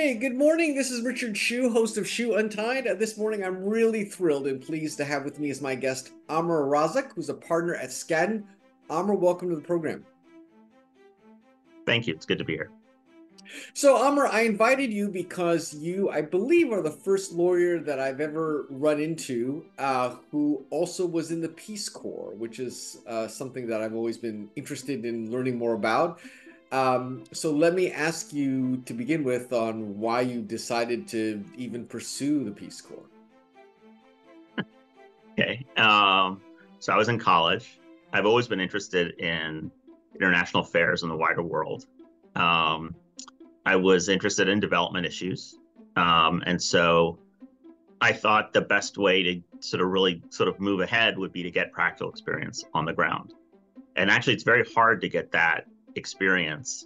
Hey, good morning. This is Richard Hsu, host of Hsu Untied. This morning, I'm really thrilled and pleased to have with me as my guest Amr Razzak, who's a partner at Skadden. Amr, welcome to the program. Thank you. It's good to be here. So, Amr, I invited you because you, I believe, are the first lawyer that I've ever run into who also was in the Peace Corps, which is something that I've always been interested in learning more about. So let me ask you to begin with on why you decided to even pursue the Peace Corps. Okay. So I was in college. I've always been interested in international affairs in the wider world. Um, I was interested in development issues. And so I thought the best way to really move ahead would be to get practical experience on the ground. And actually, it's very hard to get that experience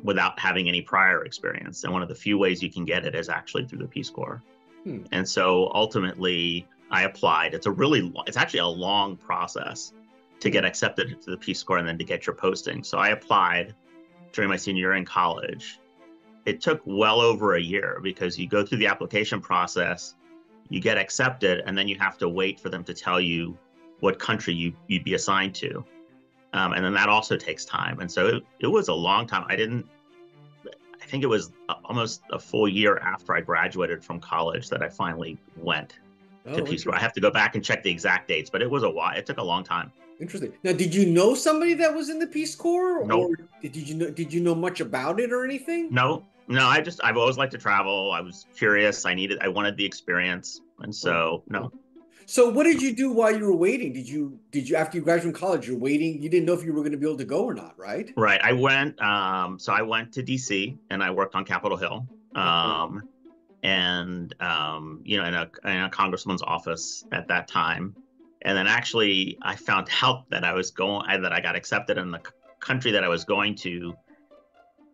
without having any prior experience. And one of the few ways you can get it is actually through the Peace Corps. Hmm. And so ultimately, I applied. It's actually a long process to get accepted to the Peace Corps and then to get your posting. So I applied during my senior year in college. It took well over a year because you go through the application process, you get accepted, and then you have to wait for them to tell you what country you'd be assigned to. And then that also takes time. And so it was a long time. I think it was almost a full year after I graduated from college that I finally went to Oh, Peace Corps. I have to go back and check the exact dates, but it was a while. It took a long time. interesting. Now, did you know somebody that was in the Peace Corps, or Nope. did you know much about it or anything? No, no, I've always liked to travel. I was curious. I wanted the experience. And Oh, so, oh. no. So, what did you do while you were waiting? Did you after you graduated from college, you're waiting? You didn't know if you were going to be able to go or not, right? Right. So I went to DC and I worked on Capitol Hill. Okay. In a congressman's office at that time. And then actually I found out that I got accepted in the country that I was going to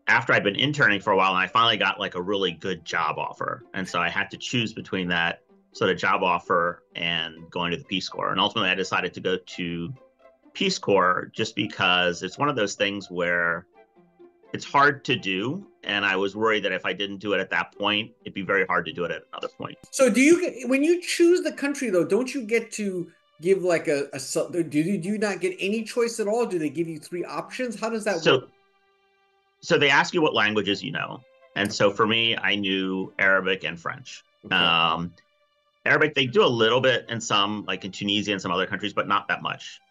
after I'd been interning for a while, and I finally got like a really good job offer. And so I had to choose between that sort of job offer and going to the Peace Corps. And ultimately I decided to go to Peace Corps just because it's one of those things where it's hard to do. And I was worried that if I didn't do it at that point, it'd be very hard to do it at another point. So, when you choose the country though, don't you get to give like do you not get any choice at all? Do they give you three options? How does that work? So, so they ask you what languages you know. And so Okay. for me, I knew Arabic and French. Okay. Um, Arabic, they do a little bit in some, like in Tunisia and some other countries, but not that much.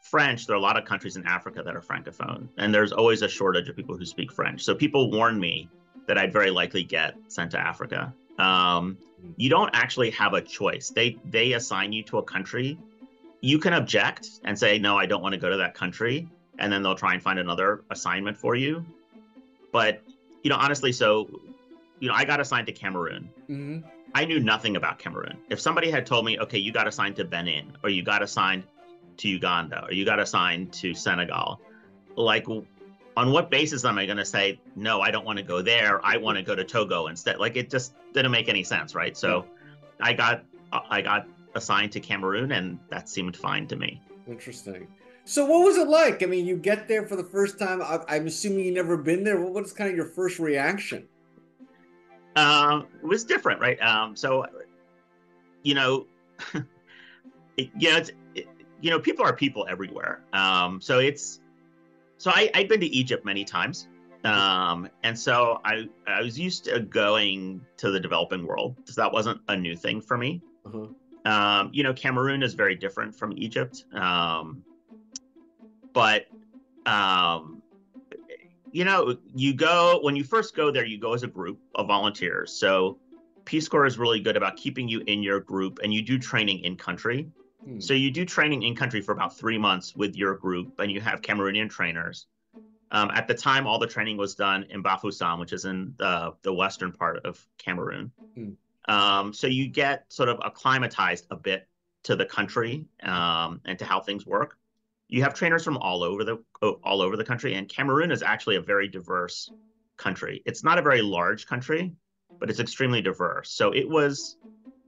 French, there are a lot of countries in Africa that are francophone, and there's always a shortage of people who speak French. So people warn me that I'd very likely get sent to Africa. You don't actually have a choice. They assign you to a country. You can object and say, no, I don't want to go to that country, and then they'll try and find another assignment for you. But honestly, I got assigned to Cameroon. Mm-hmm. I knew nothing about Cameroon. If somebody had told me, okay, you got assigned to Benin, or you got assigned to Uganda, or you got assigned to Senegal, like, on what basis am I going to say, no, I don't want to go there. I want to go to Togo instead? Like, it just didn't make any sense, right? Yeah. So I got assigned to Cameroon, and that seemed fine to me. Interesting. So, what was it like? I mean, you get there for the first time. I'm assuming you never been there. What was kind of your first reaction? It was different, right? You know, it's people are people everywhere. I'd been to Egypt many times. And so I was used to going to the developing world because that wasn't a new thing for me. Uh-huh. Cameroon is very different from Egypt. But um, when you first go there, you go as a group of volunteers. So Peace Corps is really good about keeping you in your group, and you do training in country. Hmm. So you do training in country for about 3 months with your group, and you have Cameroonian trainers. At the time, all the training was done in Bafoussam, which is in the western part of Cameroon. Hmm. So you get sort of acclimatized a bit to the country and to how things work. You have trainers from all over the country, and Cameroon is actually a very diverse country. It's not a very large country, but it's extremely diverse. So it was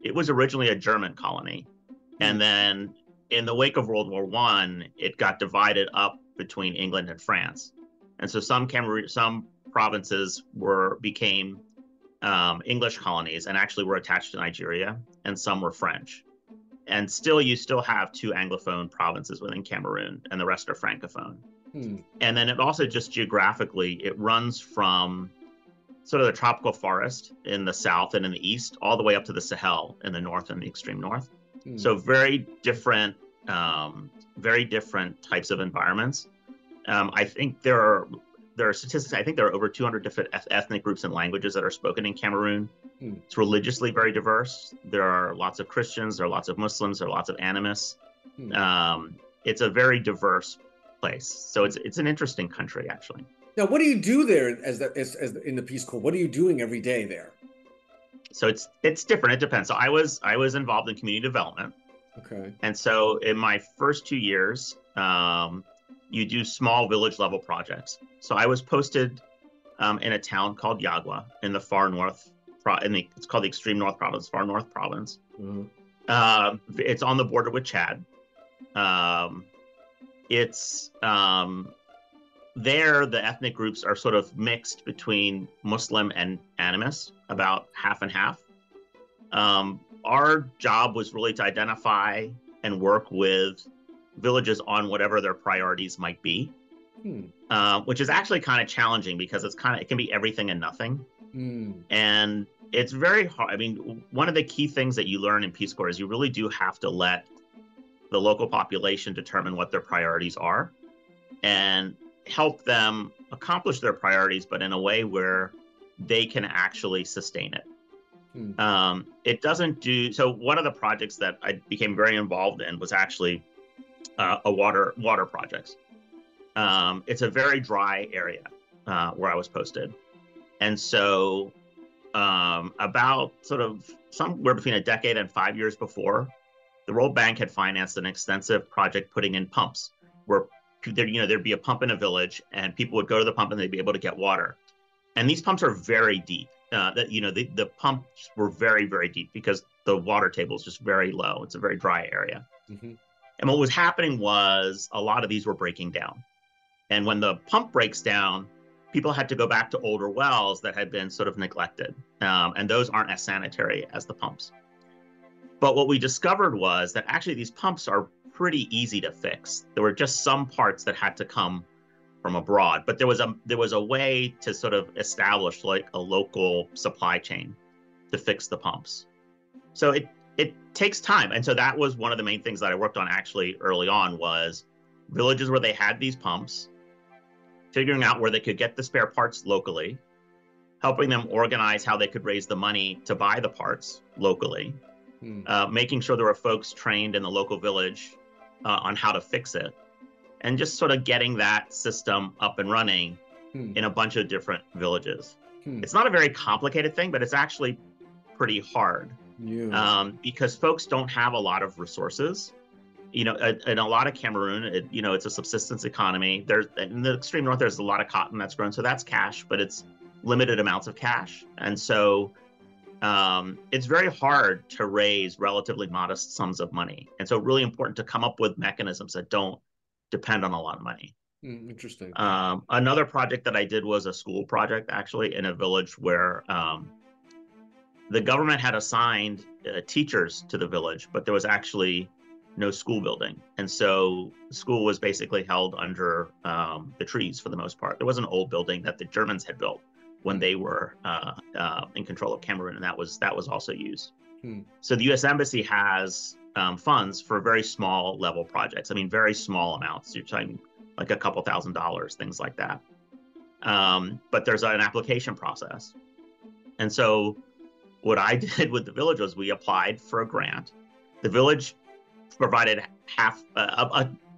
originally a German colony, Hmm. and then in the wake of World War I, it got divided up between England and France. And so some provinces became English colonies and actually were attached to Nigeria, and some were French. And you still have 2 Anglophone provinces within Cameroon, and the rest are Francophone. And then it also just geographically, it runs from sort of the tropical forest in the south and in the east, all the way up to the Sahel in the north and the extreme north. So very different types of environments. I think there are statistics. I think there are over 200 different ethnic groups and languages that are spoken in Cameroon. It's religiously very diverse. There are lots of Christians, there are lots of Muslims, there are lots of animists. It's a very diverse place. So it's an interesting country, actually. Now, what do you do there as in the Peace Corps? What are you doing every day there? So it's different. It depends. So I was involved in community development. Okay. And so in my first 2 years, you do small village level projects. So I was posted in a town called Yagua in the far north. It's called the extreme north province, far north province. It's on the border with Chad. There, the ethnic groups are sort of mixed between Muslim and animist, about half and half. Our job was really to identify and work with villages on whatever their priorities might be, which is actually kind of challenging because it can be everything and nothing. And it's very hard. I mean, one of the key things that you learn in Peace Corps is you really do have to let the local population determine what their priorities are and help them accomplish their priorities, but in a way where they can actually sustain it. It doesn't do so. One of the projects that I became very involved in was actually a water project. It's a very dry area where I was posted, and so about sort of somewhere between a decade and 5 years before, the World Bank had financed an extensive project putting in pumps where there'd be a pump in a village and people would go to the pump and they'd be able to get water. And these pumps are very deep. The pumps were very, very deep because the water table is just very low. It's a very dry area. And what was happening was a lot of these were breaking down. And when the pump breaks down, people had to go back to older wells that had been sort of neglected. And those aren't as sanitary as the pumps. But what we discovered was that actually these pumps are pretty easy to fix. There were just some parts that had to come from abroad, but there was a way to sort of establish like a local supply chain to fix the pumps. So it takes time. And so that was one of the main things that I worked on actually early on was villages where they had these pumps, figuring out where they could get the spare parts locally, helping them organize how they could raise the money to buy the parts locally, making sure there were folks trained in the local village on how to fix it, and just sort of getting that system up and running in a bunch of different villages. It's not a very complicated thing, but it's actually pretty hard because folks don't have a lot of resources. In a lot of Cameroon, it's a subsistence economy. In the extreme north, there's a lot of cotton that's grown, so that's cash, but it's limited amounts of cash. And so it's very hard to raise relatively modest sums of money. And so really important to come up with mechanisms that don't depend on a lot of money. Interesting. Another project that I did was a school project, actually, in a village where the government had assigned teachers to the village, but there was actually no school building. And so the school was basically held under the trees for the most part. There was an old building that the Germans had built when they were in control of Cameroon, and that was also used. So the U.S. Embassy has funds for very small level projects. I mean, very small amounts. You're talking like a couple $1,000s, things like that. But there's an application process. And so what I did with the village was we applied for a grant. The village provided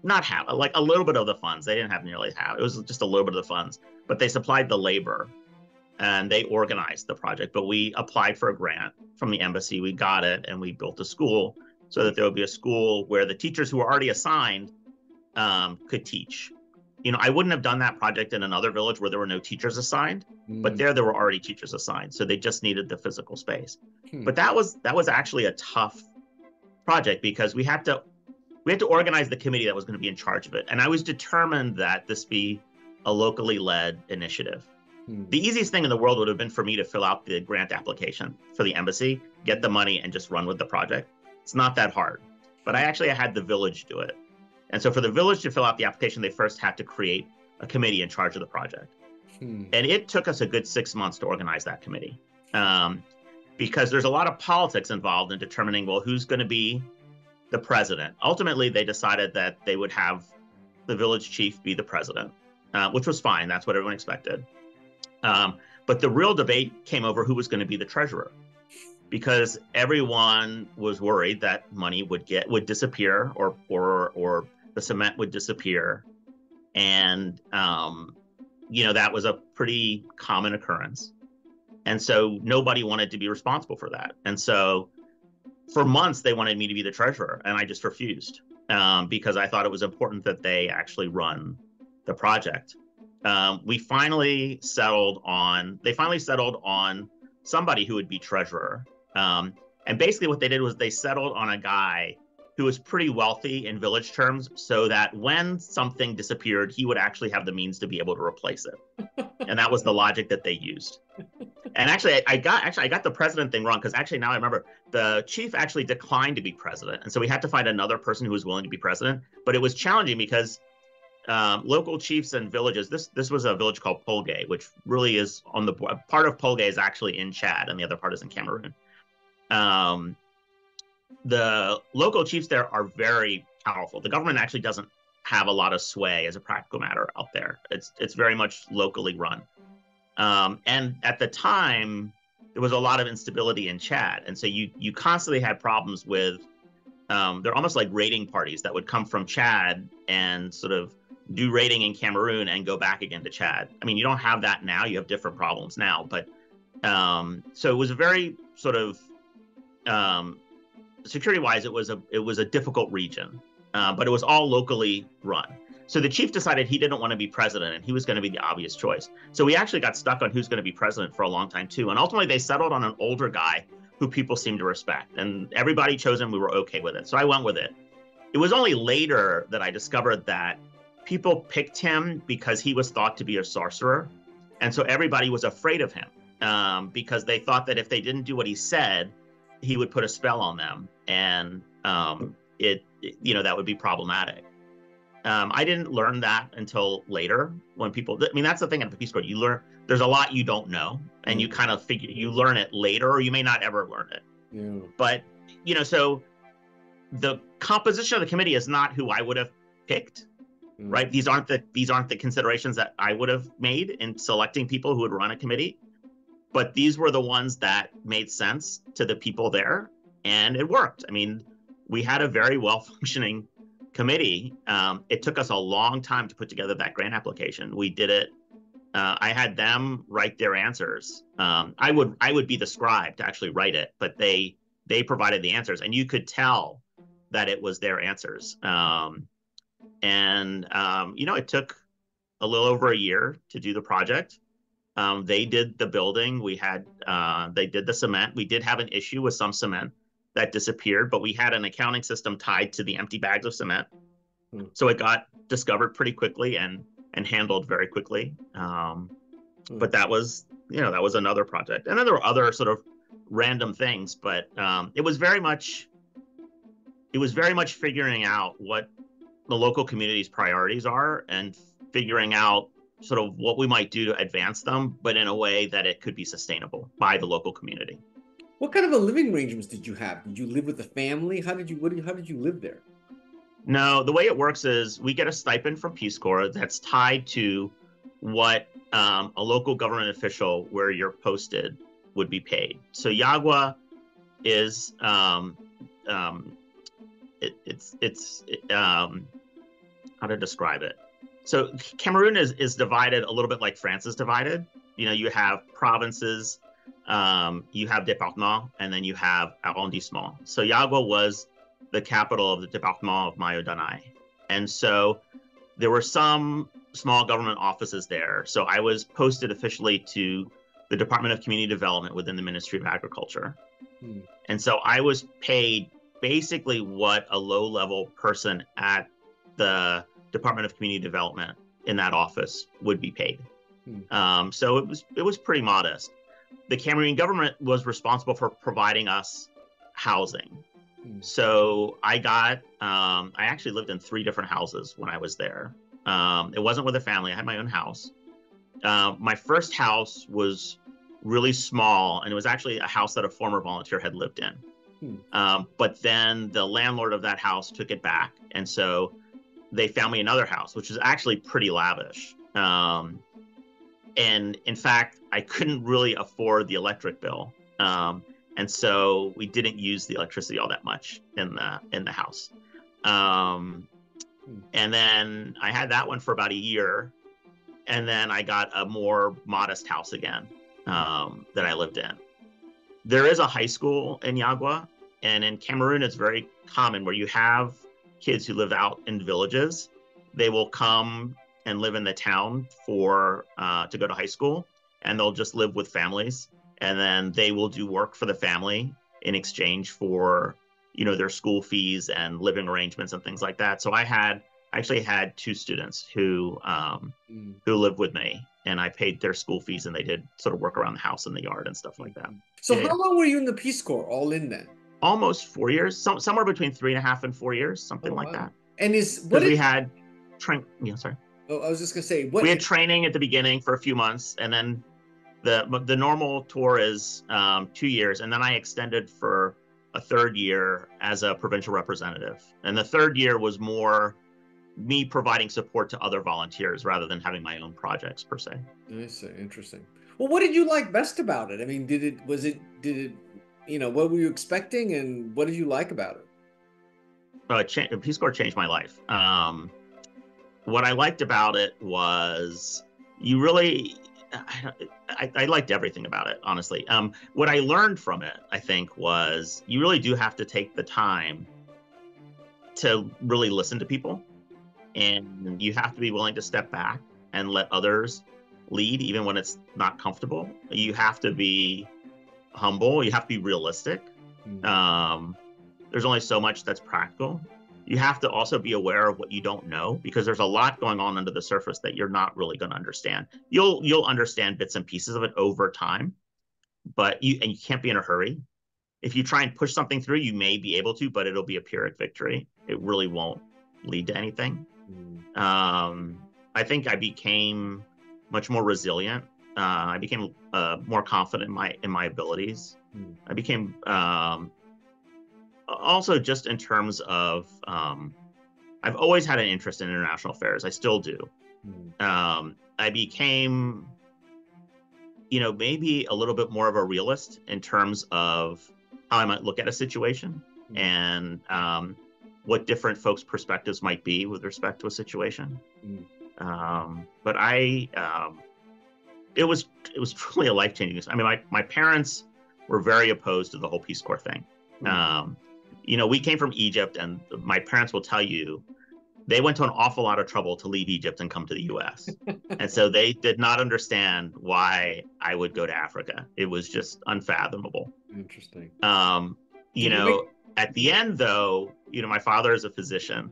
not half, like a little bit of the funds. They didn't have nearly half. It was just a little bit of the funds, but they supplied the labor and they organized the project. But we applied for a grant from the embassy. We got it and we built a school so that there would be a school where the teachers who were already assigned could teach. I wouldn't have done that project in another village where there were no teachers assigned, but there were already teachers assigned. So they just needed the physical space. But that was actually a tough project because we had to organize the committee that was going to be in charge of it. And I was determined that this be a locally led initiative. Hmm. The easiest thing in the world would have been for me to fill out the grant application for the embassy, get the money, and just run with the project. It's not that hard. But I actually had the village do it. And so for the village to fill out the application, they first had to create a committee in charge of the project. Hmm. And it took us a good 6 months to organize that committee. Because there's a lot of politics involved in determining, well, who's going to be the president. Ultimately, they decided that they would have the village chief be the president, which was fine. That's what everyone expected. But the real debate came over who was going to be the treasurer, because everyone was worried that money would disappear, or the cement would disappear, and that was a pretty common occurrence. And so nobody wanted to be responsible for that. And so for months, they wanted me to be the treasurer, and I just refused because I thought it was important that they actually run the project. They finally settled on somebody who would be treasurer. And basically what they did was they settled on a guy who was pretty wealthy in village terms, so that when something disappeared, he would actually have the means to be able to replace it. And that was the logic that they used. And actually, I got the president thing wrong, because actually now I remember the chief actually declined to be president, and so we had to find another person who was willing to be president. But it was challenging because local chiefs and villages. This was a village called Polgay, which really is on the part of Polgay is actually in Chad, and the other part is in Cameroon. The local chiefs there are very powerful. The government actually doesn't have a lot of sway as a practical matter out there. It's very much locally run. And at the time, there was a lot of instability in Chad, and so you constantly had problems with. They're almost like raiding parties that would come from Chad and sort of do raiding in Cameroon and go back again to Chad. I mean, you don't have that now. You have different problems now, but so it was a very sort of security-wise, it was a difficult region, but it was all locally run. So the chief decided he didn't want to be president, and he was going to be the obvious choice. So we actually got stuck on who's going to be president for a long time too, and ultimately they settled on an older guy who people seemed to respect, and everybody chose him. We were okay with it, so I went with it. It was only later that I discovered that people picked him because he was thought to be a sorcerer, and so everybody was afraid of him because they thought that if they didn't do what he said, he would put a spell on them, and that would be problematic. I didn't learn that until later when people. I mean, that's the thing at the Peace Corps. You learn there's a lot you don't know, and you kind of you learn it later, or you may not ever learn it. Yeah. But so the composition of the committee is not who I would have picked, right? These aren't the considerations that I would have made in selecting people who would run a committee, but these were the ones that made sense to the people there, and it worked. I mean, we had a very well-functioning committee. It took us a long time to put together that grant application. We did it. I had them write their answers. I would be the scribe to actually write it, but they provided the answers, and you could tell that it was their answers. It took a little over a year to do the project. They did the building. They did the cement. We did have an issue with some cement that disappeared, but we had an accounting system tied to the empty bags of cement. So it got discovered pretty quickly and handled very quickly. But that was another project. And then there were other sort of random things, but it was very much figuring out what the local community's priorities are and figuring out sort of what we might do to advance them, but in a way that it could be sustainable by the local community. What kind of a living arrangements did you have? Did you live with the family? How did you live there? No, the way it works is we get a stipend from Peace Corps that's tied to what a local government official where you're posted would be paid. So Yagua is how to describe it. So Cameroon is divided a little bit like France is divided. You have provinces, you have département, and then you have arrondissement. So Yagua was the capital of the département of Mayo-Danai. And so there were some small government offices there. So I was posted officially to the Department of Community Development within the Ministry of Agriculture. And so I was paid basically what a low-level person at the Department of Community Development in that office would be paid. Hmm. So it was pretty modest. The Cameroonian government was responsible for providing us housing. Hmm. So I actually lived in three different houses when I was there. It wasn't with a family. I had my own house. My first house was really small, and it was actually a house that a former volunteer had lived in. Hmm. But then the landlord of that house took it back, and so they found me another house, which was actually pretty lavish. And in fact, I couldn't really afford the electric bill, and so we didn't use the electricity all that much in the house. Um, Hmm. and then I had that one for about a year, and then I got a more modest house again that I lived in. There is a high school in Yagua, and in Cameroon, it's very common where you have kids who live out in villages. They will come and live in the town for to go to high school, and they'll just live with families, and then they will do work for the family in exchange for their school fees and living arrangements and things like that. So I actually had two students Hmm. who lived with me, and I paid their school fees, and they did sort of work around the house and the yard and stuff like that. So Yeah, how yeah. long were you in the Peace Corps all in then? Almost 4 years, somewhere between 3.5 and 4 years, Oh something like wow. that. And is what Because we is had sorry, oh, I was just gonna say we what had training at the beginning for a few months, and then the normal tour is 2 years, and then I extended for a third year as a provincial representative. And the third year was more me providing support to other volunteers rather than having my own projects per se. I see, interesting. Well, what did you like best about it? I mean, did it, what were you expecting and what did you like about it? Peace Corps changed my life. What I liked about it was you really, I liked everything about it, honestly. What I learned from it, I think, was you really do have to take the time to really listen to people, and you have to be willing to step back and let others lead, even when it's not comfortable. You have to be humble. You have to be realistic. Hmm. Um, there's only so much that's practical. You have to also be aware of what you don't know, because there's a lot going on under the surface that you're not really going to understand. You'll understand bits and pieces of it over time, but you can't be in a hurry. If you try and push something through, you may be able to, but it'll be a Pyrrhic victory. It really won't lead to anything. Hmm. I think I became much more resilient. I became more confident in my abilities. Hmm. I became also just in terms of I've always had an interest in international affairs. I still do. Hmm. I became, maybe a little bit more of a realist in terms of how I might look at a situation Hmm. and what different folks' perspectives might be with respect to a situation. Hmm. But it was truly a life changing. I mean, my parents were very opposed to the whole Peace Corps thing. Hmm. We came from Egypt, and my parents will tell you they went to an awful lot of trouble to leave Egypt and come to the U.S. And so they did not understand why I would go to Africa. It was just unfathomable. Interesting. Um, you Did you make know, at the end, though, my father is a physician.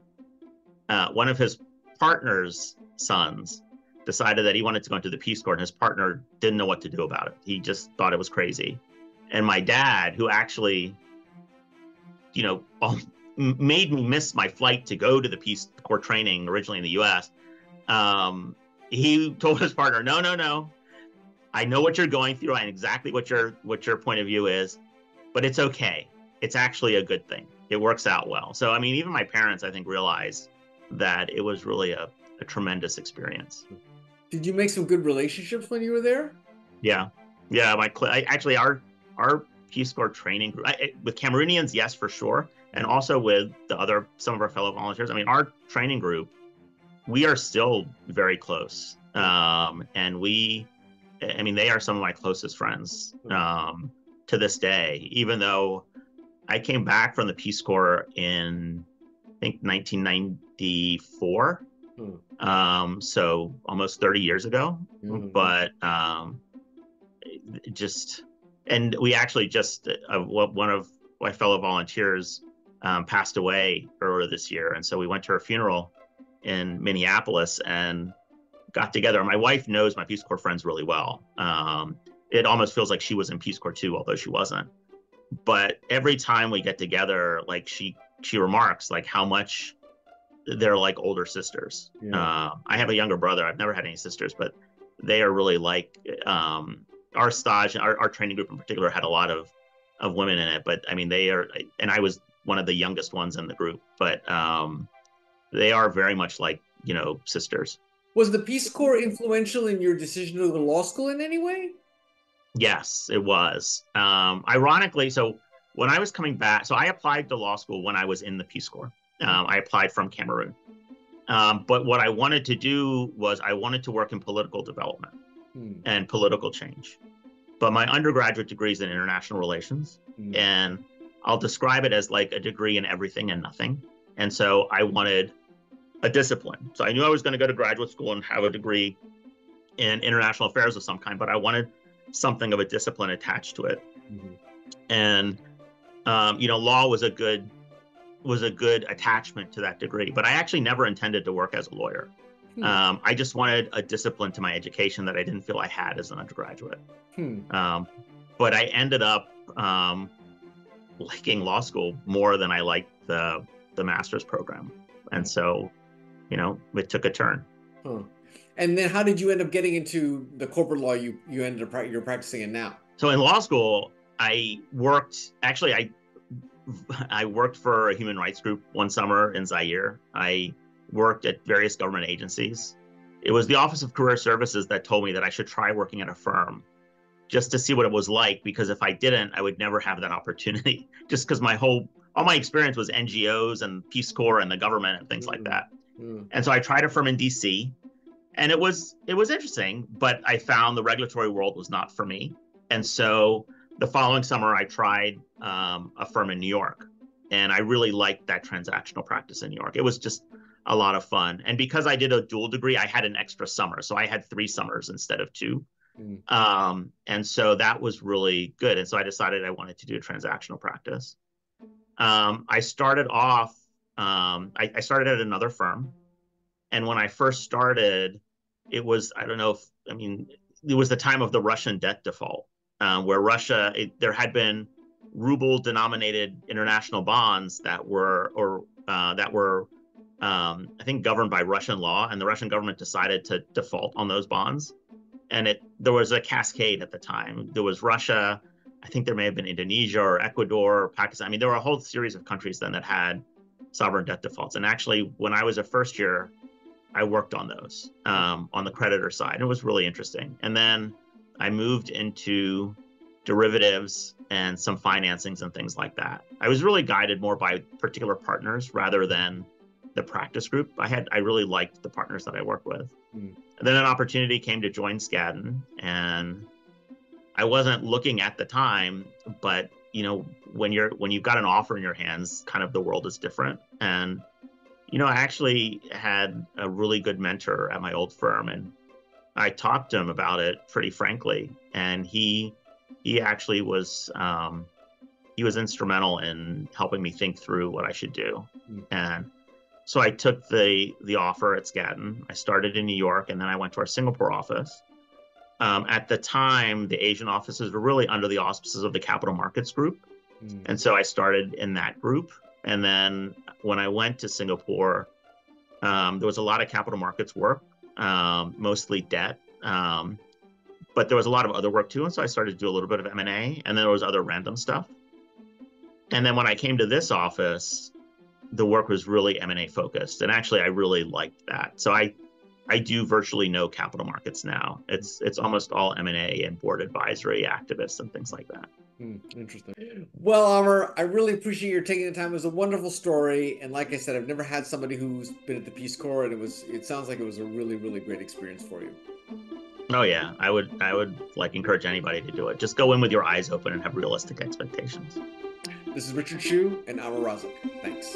One of his partner's sons decided that he wanted to go into the Peace Corps, and his partner didn't know what to do about it. He just thought it was crazy. And my dad, who actually, made me miss my flight to go to the Peace Corps training originally in the U.S., he told his partner, no, no, no. I know what you're going through. I know exactly what your point of view is, but it's okay. It's actually a good thing. It works out well. So, I mean, even my parents, I think, realized that it was really a tremendous experience. did you make some good relationships when you were there? Yeah, yeah. Actually, our Peace Corps training group with Cameroonians, yes, for sure, and Hmm. also with some of our fellow volunteers. I mean, our training group, we are still very close, and I mean, they are some of my closest friends Hmm. to this day. Even though I came back from the Peace Corps in, I think, 1994, Hmm. so almost 30 years ago. Hmm. But just, and we actually just, one of my fellow volunteers passed away earlier this year. And so we went to her funeral in Minneapolis, and got together. My wife knows my Peace Corps friends really well. It almost feels like she was in Peace Corps too, although she wasn't. But every time we get together, like she remarks like how much they're like older sisters. Yeah. I have a younger brother. I've never had any sisters, but they are really like our stage, our training group in particular had a lot of women in it. But I mean, they are, and I was one of the youngest ones in the group, but they are very much like, sisters. Was the Peace Corps influential in your decision to go to law school in any way? Yes, it was. Ironically, so when I was coming back, so I applied to law school when I was in the Peace Corps. I applied from Cameroon. But what I wanted to do was I wanted to work in political development and political change. But my undergraduate degree is in international relations. And I'll describe it as like a degree in everything and nothing. And so I wanted a discipline. So I knew I was going to go to graduate school and have a degree in international affairs of some kind, but I wanted something of a discipline attached to it. And, law was a good attachment to that degree, but I actually never intended to work as a lawyer. I just wanted a discipline to my education that I didn't feel I had as an undergraduate. But I ended up liking law school more than I liked the master's program. And so, it took a turn. And then how did you end up getting into the corporate law you're practicing in now? So in law school, I worked for a human rights group one summer in Zaire. I worked at various government agencies. It was the Office of Career Services that told me that I should try working at a firm just to see what it was like, because if I didn't, I would never have that opportunity, just because all my experience was NGOs and Peace Corps and the government and things like that. And so I tried a firm in DC, and it was interesting, but I found the regulatory world was not for me. And so the following summer, I tried a firm in New York, and I really liked that transactional practice in New York. It was just a lot of fun. And because I did a dual degree, I had an extra summer. So I had 3 summers instead of 2. And so that was really good. And so I decided I wanted to do a transactional practice. I started off, I started at another firm. And when I first started, it was, it was the time of the Russian debt default, where there had been ruble-denominated international bonds that were, I think, governed by Russian law, and the Russian government decided to default on those bonds. And there was a cascade at the time. There was Russia. I think there may have been Indonesia or Ecuador or Pakistan. I mean, there were a whole series of countries then that had sovereign debt defaults. And actually, when I was a first year, I worked on those on the creditor side. It was really interesting. And then I moved into derivatives and some financings and things like that. I was really guided more by particular partners rather than the practice group. I really liked the partners that I worked with. And then an opportunity came to join Skadden, and I wasn't looking at the time, but when you've got an offer in your hands, kind of the world is different. And I actually had a really good mentor at my old firm, and I talked to him about it pretty frankly. And he actually was he was instrumental in helping me think through what I should do. And so I took the offer at Skadden. I started in New York, and then I went to our Singapore office. At the time, the Asian offices were really under the auspices of the Capital Markets Group. And so I started in that group. And then when I went to Singapore, there was a lot of capital markets work, mostly debt. But there was a lot of other work too. And so I started to do a little bit of M&A, and then there was other random stuff. And then when I came to this office, the work was really M&A focused. And actually, I really liked that. So I do virtually no capital markets now. It's almost all M&A and board advisory, activists, and things like that. Interesting. Well, Amr, I really appreciate your taking the time. It was a wonderful story. And like I said, I've never had somebody who's been at the Peace Corps, and it sounds like it was a really, really great experience for you. Oh yeah, I would encourage anybody to do it. Just go in with your eyes open and have realistic expectations. This is Richard Hsu and Amr Razzak. Thanks.